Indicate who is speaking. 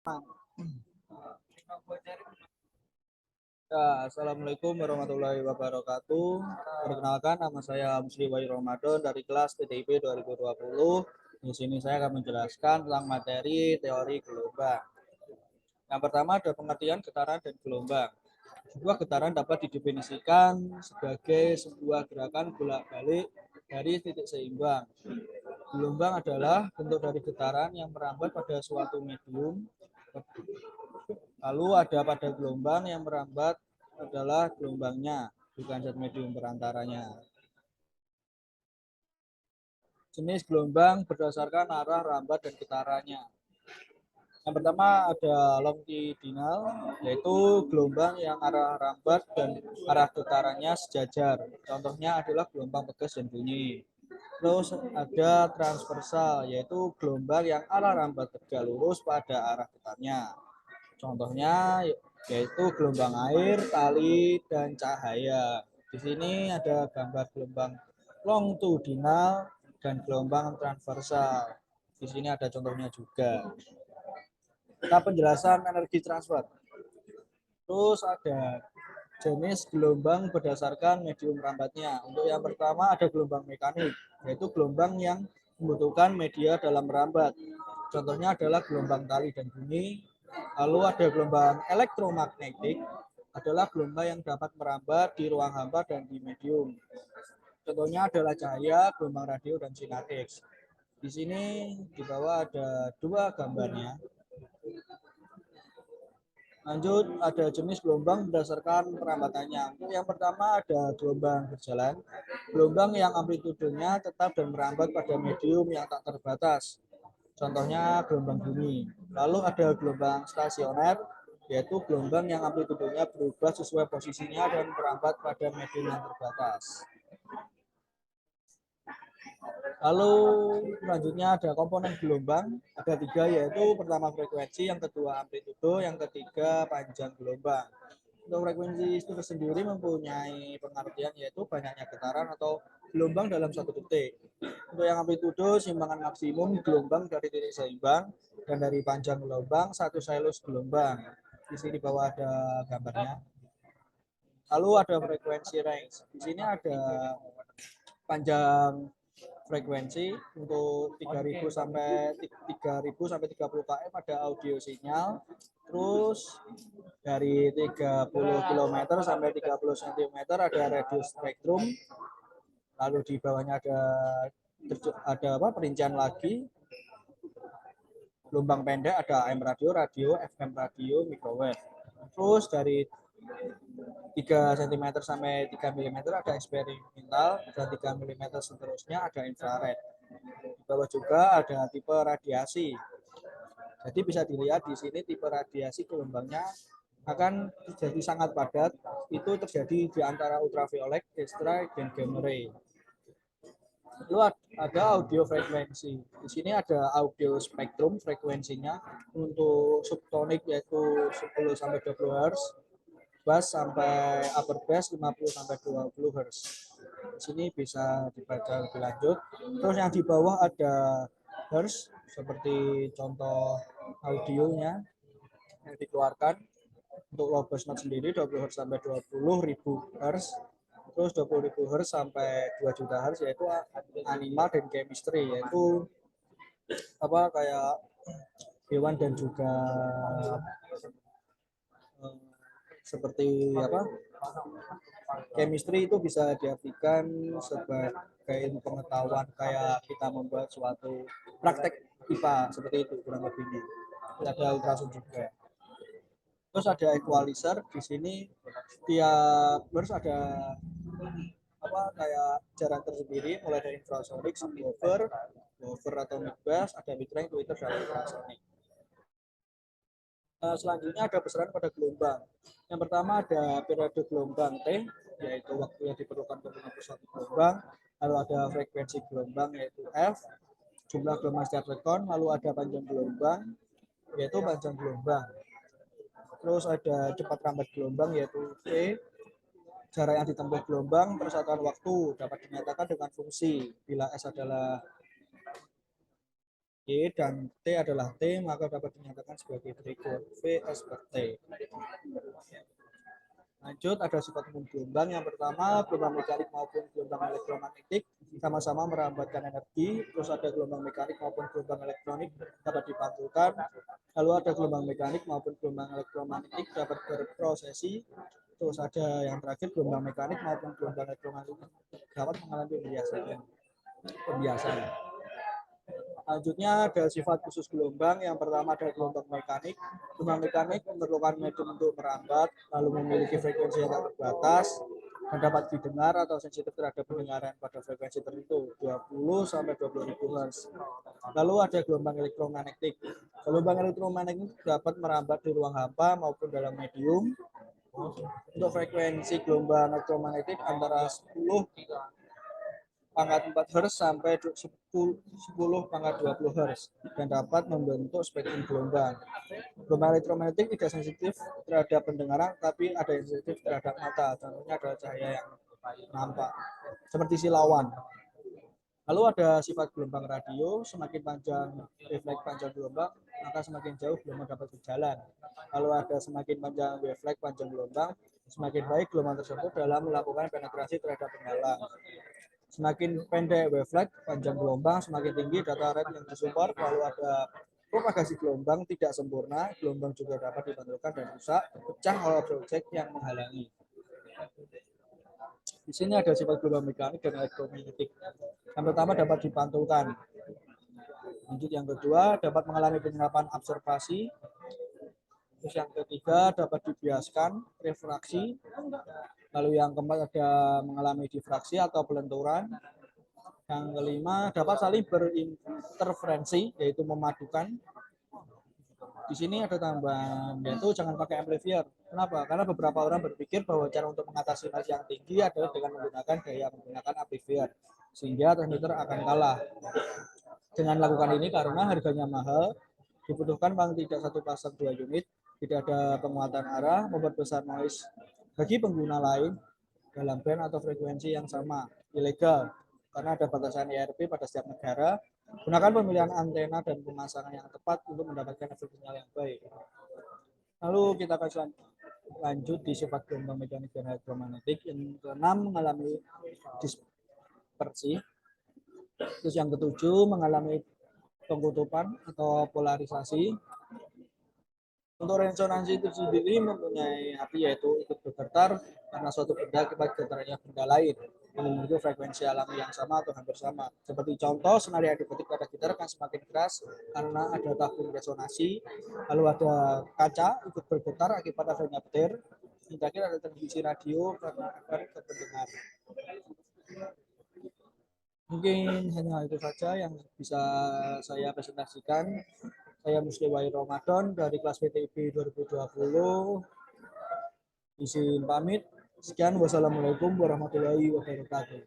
Speaker 1: Ya, Assalamualaikum warahmatullahi wabarakatuh. Perkenalkan, nama saya Musli Wahyu Ramadan dari kelas TTIP 2020. Di sini saya akan menjelaskan tentang materi teori gelombang. Yang pertama ada pengertian getaran dan gelombang. Sebuah getaran dapat didefinisikan sebagai sebuah gerakan bolak-balik dari titik seimbang. Gelombang adalah bentuk dari getaran yang merambat pada suatu medium. Lalu ada pada gelombang yang merambat adalah gelombangnya, bukan zat medium perantaranya. Jenis gelombang berdasarkan arah rambat dan getarannya. Yang pertama ada longitudinal, yaitu gelombang yang arah rambat dan arah getarannya sejajar. Contohnya adalah gelombang pegas dan bunyi. Terus ada transversal, yaitu gelombang yang arah rambat tegak lurus pada arah getarnya. Contohnya yaitu gelombang air, tali, dan cahaya. Di sini ada gambar gelombang longitudinal dan gelombang transversal. Di sini ada contohnya juga. Kita penjelasan energi transfer. Terus ada jenis gelombang berdasarkan medium rambatnya. Untuk yang pertama ada gelombang mekanik, yaitu gelombang yang membutuhkan media dalam merambat. Contohnya adalah gelombang tali dan bunyi. Lalu ada gelombang elektromagnetik, adalah gelombang yang dapat merambat di ruang hampa dan di medium. Contohnya adalah cahaya, gelombang radio, dan sinar X. Di sini di bawah ada dua gambarnya. Lanjut, ada jenis gelombang berdasarkan perambatannya. Untuk yang pertama ada gelombang berjalan. Gelombang yang amplitudenya tetap dan merambat pada medium yang tak terbatas. Contohnya gelombang bumi. Lalu ada gelombang stasioner, yaitu gelombang yang amplitudenya berubah sesuai posisinya dan merambat pada medium yang terbatas. Lalu selanjutnya ada komponen gelombang, ada tiga, yaitu pertama frekuensi, yang kedua amplitudo, yang ketiga panjang gelombang. Untuk frekuensi itu sendiri mempunyai pengertian yaitu banyaknya getaran atau gelombang dalam satu detik. Untuk yang amplitudo, simbangan maksimum gelombang dari titik seimbang, dan dari panjang gelombang satu siklus gelombang. Di sini di bawah ada gambarnya. Lalu ada frekuensi range. Di sini ada panjang frekuensi untuk 3000 sampai 30 km ada audio sinyal. Terus dari 30 km sampai 30 cm ada radio spektrum. Lalu di bawahnya ada perincian lagi. Gelombang pendek ada AM radio, FM radio, microwave. Terus dari 3 cm sampai 3 mm ada eksperimental, dan 3 mm seterusnya ada infrared. Di bawah juga ada tipe radiasi. Jadi bisa dilihat di sini tipe radiasi gelombangnya akan terjadi sangat padat. Itu terjadi di antara ultraviolet, X-ray, dan gamma ray. Lalu ada audio frekuensi. Di sini ada audio spektrum frekuensinya untuk subtonik yaitu 10 sampai 20 Hz, bass sampai upper bass 50 sampai 20 Hz. Di sini bisa dibaca lebih lanjut. Terus yang di bawah ada Hz seperti contoh audionya yang dikeluarkan. Untuk low bass note sendiri 20 Hz sampai 20.000 Hz. Terus 20.000 Hz sampai 2 juta Hz yaitu animal dan chemistry, yaitu kayak hewan dan juga seperti chemistry itu bisa diartikan sebagai ilmu pengetahuan kayak kita membuat suatu praktek IPA, seperti itu kurang lebihnya. Ada ultrasound juga. Terus ada equalizer. Di sini tiap burst ada kayak jarak tersendiri, mulai dari infrasonik, subwoofer, woofer atau mid-bass, ada mid-range, tweeter, dan ultrasonic. Selanjutnya ada besaran pada gelombang. Yang pertama ada periode gelombang T, yaitu waktu yang diperlukan untuk menembus suatu gelombang. Lalu ada frekuensi gelombang, yaitu F, jumlah gelombang setiap sekon. Lalu ada panjang gelombang, yaitu panjang gelombang. Terus ada cepat rambat gelombang, yaitu V, jarak yang ditempuh gelombang per satuan waktu dapat dinyatakan dengan fungsi bila S adalah Y dan T adalah T, maka dapat dinyatakan sebagai berikut. V S per T. Lanjut, ada sifat umum gelombang. Yang pertama, gelombang mekanik maupun gelombang elektromagnetik sama-sama merambatkan energi. Terus ada gelombang mekanik maupun gelombang elektronik dapat dipantulkan. Lalu ada gelombang mekanik maupun gelombang elektromagnetik dapat berprosesi. Terus ada yang terakhir, gelombang mekanik maupun gelombang elektromagnetik dapat mengalami pembiasan. Selanjutnya ada sifat khusus gelombang. Yang pertama ada gelombang mekanik. Gelombang mekanik memerlukan medium untuk merambat, lalu memiliki frekuensi yang terbatas dan dapat didengar atau sensitif terhadap pendengaran pada frekuensi tertentu 20 sampai 20.000 Hz. Lalu ada gelombang elektromagnetik. Gelombang elektromagnetik dapat merambat di ruang hampa maupun dalam medium. Untuk frekuensi gelombang elektromagnetik antara 10 pangkat 4 Hz sampai 10 pangkat 20 Hz dan dapat membentuk spektrum gelombang. Gelombang elektromagnetik tidak sensitif terhadap pendengaran, tapi ada yang sensitif terhadap mata. Contohnya adalah cahaya yang nampak, seperti silauan. Lalu ada sifat gelombang radio, semakin panjang wavelength panjang gelombang, maka semakin jauh gelombang dapat berjalan. Lalu ada semakin panjang wavelength panjang gelombang, semakin baik gelombang tersebut dalam melakukan penetrasi terhadap penghalang. Semakin pendek wavelength panjang gelombang, semakin tinggi data rate yang disupport. Lalu ada propagasi gelombang tidak sempurna, gelombang juga dapat dipantulkan dan rusak, pecah oleh objek yang menghalangi. Di sini ada sifat gelombang mekanik dan elektromagnetik. Yang pertama dapat dipantulkan. Lanjut yang kedua dapat mengalami penyerapan absorpsi. Terus yang ketiga dapat dibiaskan, refraksi. Lalu yang keempat ada mengalami difraksi atau pelenturan. Yang kelima dapat saling berinterferensi, yaitu memadukan. Di sini ada tambahan, yaitu jangan pakai amplifier. Kenapa? Karena beberapa orang berpikir bahwa cara untuk mengatasi noise yang tinggi adalah dengan menggunakan amplifier, sehingga transmitter akan kalah. Dengan lakukan ini karena harganya mahal, dibutuhkan paling tidak satu pasang 2 unit, tidak ada penguatan arah, membuat besar noise bagi pengguna lain dalam band atau frekuensi yang sama, ilegal karena ada batasan IRP pada setiap negara. Gunakan pemilihan antena dan pemasangan yang tepat untuk mendapatkan efek sinyal yang baik. Lalu kita akan lanjut di sifat gelombang mekanik dan elektromagnetik. Yang keenam mengalami dispersi. Terus yang ketujuh mengalami pengkutupan atau polarisasi. Untuk resonansi itu sendiri mempunyai arti yaitu ikut bergetar karena suatu benda akibat getarnya benda lain yang memiliki frekuensi alami yang sama atau hampir sama. Seperti contoh, senari yang dipetik pada gitar akan semakin keras karena ada tabung resonansi. Lalu ada kaca ikut bergetar akibat adanya petir. Yang terakhir ada televisi radio karena akan ikut mendengar. Mungkin hanya itu saja yang bisa saya presentasikan. Saya Musli Wahid Ramadan dari kelas PTIB 2020. Izin pamit. Sekian, wassalamualaikum warahmatullahi wabarakatuh.